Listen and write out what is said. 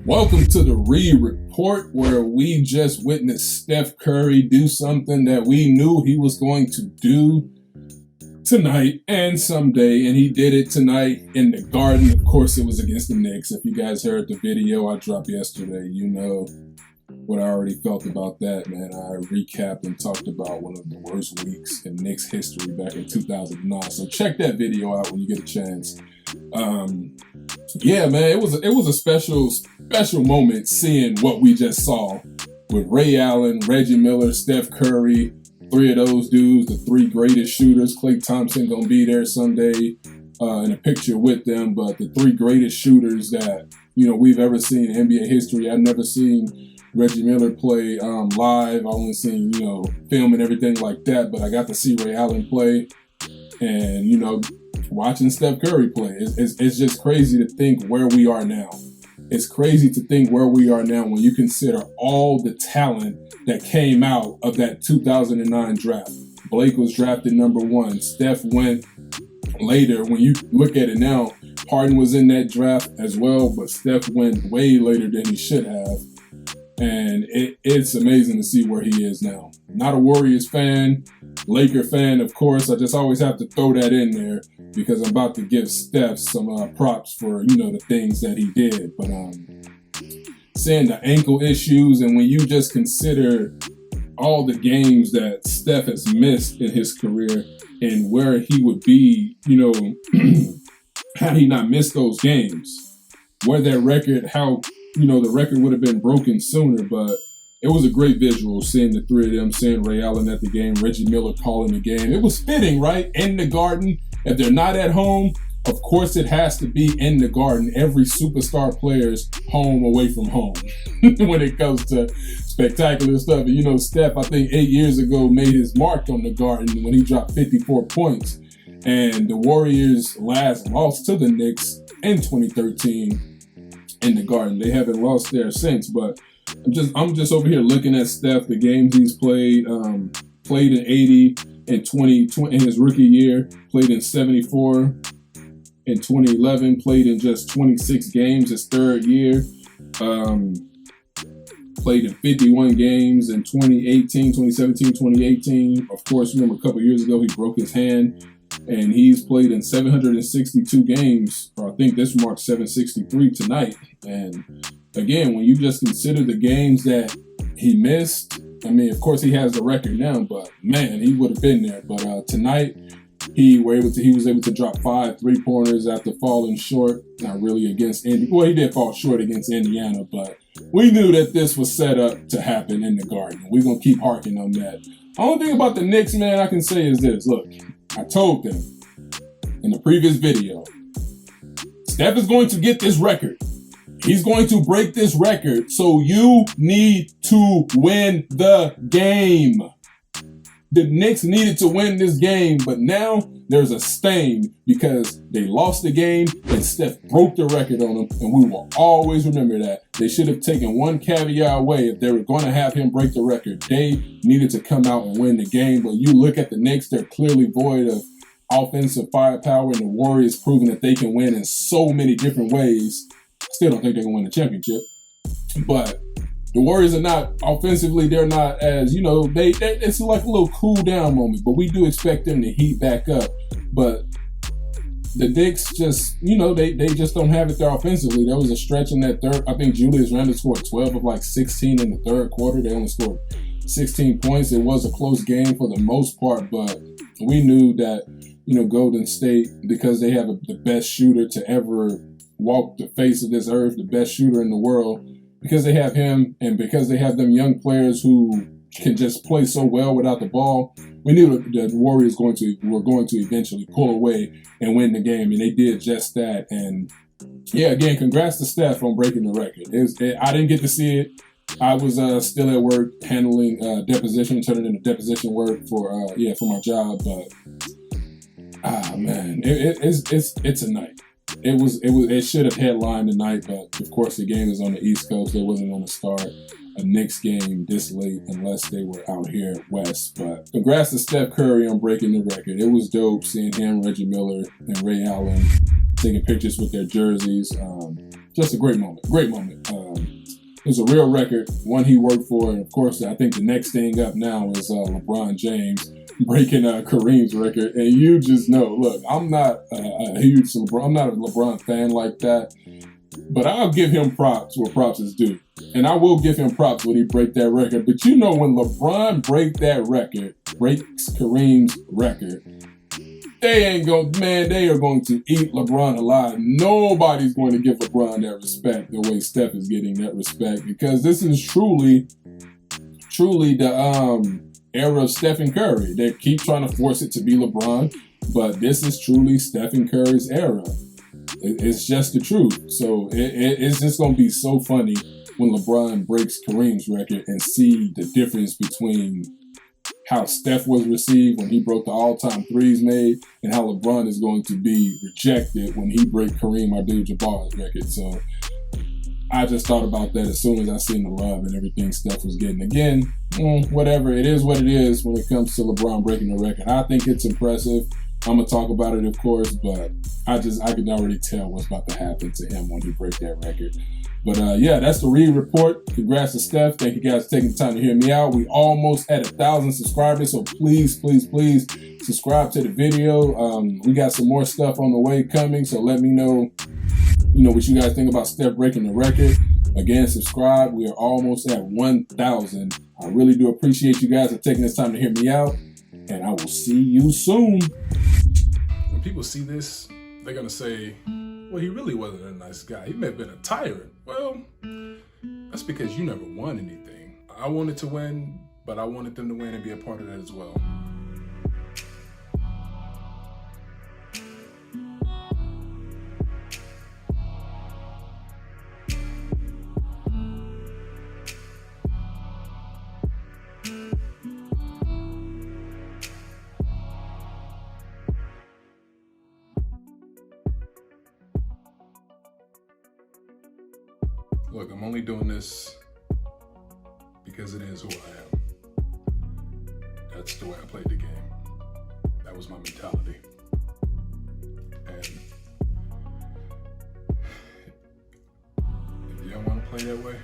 Welcome to the Reed Report, where we just witnessed Steph Curry do something that we knew he was going to do tonight and someday, and he did it tonight in the Garden. Of course, it was against the Knicks. If you guys heard the video I dropped yesterday, you know what I already felt about that, man. I recapped and talked about one of the worst weeks in Knicks history back in 2009. So check that video out when you get a chance. Yeah, man, it was a special moment seeing what we just saw with Ray Allen, Reggie Miller, Steph Curry, three of those dudes, the three greatest shooters. Klay Thompson gonna be there someday in a picture with them, but the three greatest shooters that we've ever seen in NBA history. I've never seen Reggie Miller play live. I only seen film and everything like that, but I got to see Ray Allen play, and watching Steph Curry play. It's just crazy to think where we are now. It's crazy to think where we are now when you consider all the talent that came out of that 2009 draft. Blake was drafted number 1. Steph went later. When you look at it now, Harden was in that draft as well, but Steph went way later than he should have. And it's amazing to see where he is now. Not a Warriors fan, Laker fan, of course. I just always have to throw that in there because I'm about to give Steph some props for, the things that he did. But seeing the ankle issues, and when you just consider all the games that Steph has missed in his career and where he would be, had he not missed those games, where that record, how the record would have been broken sooner. But it was a great visual seeing the three of them, seeing Ray Allen at the game, Reggie Miller calling the game. It was fitting, right? In the Garden. If they're not at home, of course it has to be in the Garden. Every superstar player's home away from home when it comes to spectacular stuff. And Steph, I think 8 years ago, made his mark on the Garden when he dropped 54 points. And the Warriors last lost to the Knicks in 2013 in the Garden. They haven't lost there since, but I'm just over here looking at Steph, the games he's played. Played in 80 in 2020 in his rookie year. Played in 74 in 2011. Played in just 26 games his third year. Played in 51 games in 2018, 2017, 2018. Of course, remember a couple years ago he broke his hand. And he's played in 762 games, or I think this marks 763 tonight. And again, when you just consider the games that he missed, I mean, of course he has the record now, but man, he would have been there. But tonight, he was able to drop 5 3-pointers after falling short. Not really against Indy. Well, he did fall short against Indiana, but we knew that this was set up to happen in the Garden. We're gonna keep harking on that. Only thing about the Knicks, man, I can say is this. Look, I told them in the previous video, Steph is going to get this record. He's going to break this record. So you need to win the game. The Knicks needed to win this game, but now there's a stain because they lost the game and Steph broke the record on them, and we will always remember that. They should have taken one caveat away. If they were going to have him break the record, they needed to come out and win the game. But you look at the Knicks, they're clearly void of offensive firepower, and the Warriors proving that they can win in so many different ways. Still don't think they can win the championship, but the Warriors are not offensively. They're not as it's like a little cool down moment. But we do expect them to heat back up. But the Knicks just they just don't have it there offensively. There was a stretch in that third. I think Julius Randle scored 12 of 16 in the third quarter. They only scored 16 points. It was a close game for the most part, but we knew that Golden State, because they have the best shooter to ever walk the face of this earth, the best shooter in the world, because they have him and because they have them young players who can just play so well without the ball, we knew that the Warriors were going to eventually pull away and win the game, and they did just that. And yeah, again, congrats to Steph on breaking the record. I didn't get to see it. I was still at work handling turning in deposition work for my job, but man, it's a night. It should have headlined tonight, but of course the game is on the East Coast. They wasn't going to start a Knicks game this late unless they were out here west. But congrats to Steph Curry on breaking the record. It was dope seeing him, Reggie Miller, and Ray Allen taking pictures with their jerseys. Just a great moment. It's a real record, one he worked for. And of course, I think the next thing up now is LeBron James breaking Kareem's record. And you just know, look, I'm not a huge LeBron. I'm not a LeBron fan like that. But I'll give him props where props is due. And I will give him props when he break that record. But you know, when LeBron breaks Kareem's record, they are going to eat LeBron alive. Nobody's going to give LeBron that respect the way Steph is getting that respect, because this is truly the era of Steph and Curry. They keep trying to force it to be LeBron, but this is truly Steph and Curry's era. It's just the truth. So it's just going to be so funny when LeBron breaks Kareem's record and see the difference between how Steph was received when he broke the all-time threes made and how LeBron is going to be rejected when he breaks Kareem Abdul-Jabbar's record. So I just thought about that as soon as I seen the love and everything Steph was getting. Again, whatever. It is what it is when it comes to LeBron breaking the record. I think it's impressive. I'm going to talk about it, of course, but I can already tell what's about to happen to him when he breaks that record. But yeah, that's the Reed Report. Congrats to Steph. Thank you guys for taking the time to hear me out. We almost at 1,000 subscribers, so please subscribe to the video. We got some more stuff on the way coming, so let me know, what you guys think about Steph breaking the record. Again, subscribe. We are almost at 1,000. I really do appreciate you guys for taking this time to hear me out, and I will see you soon. When people see this, they're going to say, well, he really wasn't a nice guy. He may have been a tyrant. Well, that's because you never won anything. I wanted to win, but I wanted them to win and be a part of that as well. Look, I'm only doing this because it is who I am. That's the way I played the game. That was my mentality. And if you don't want to play that way,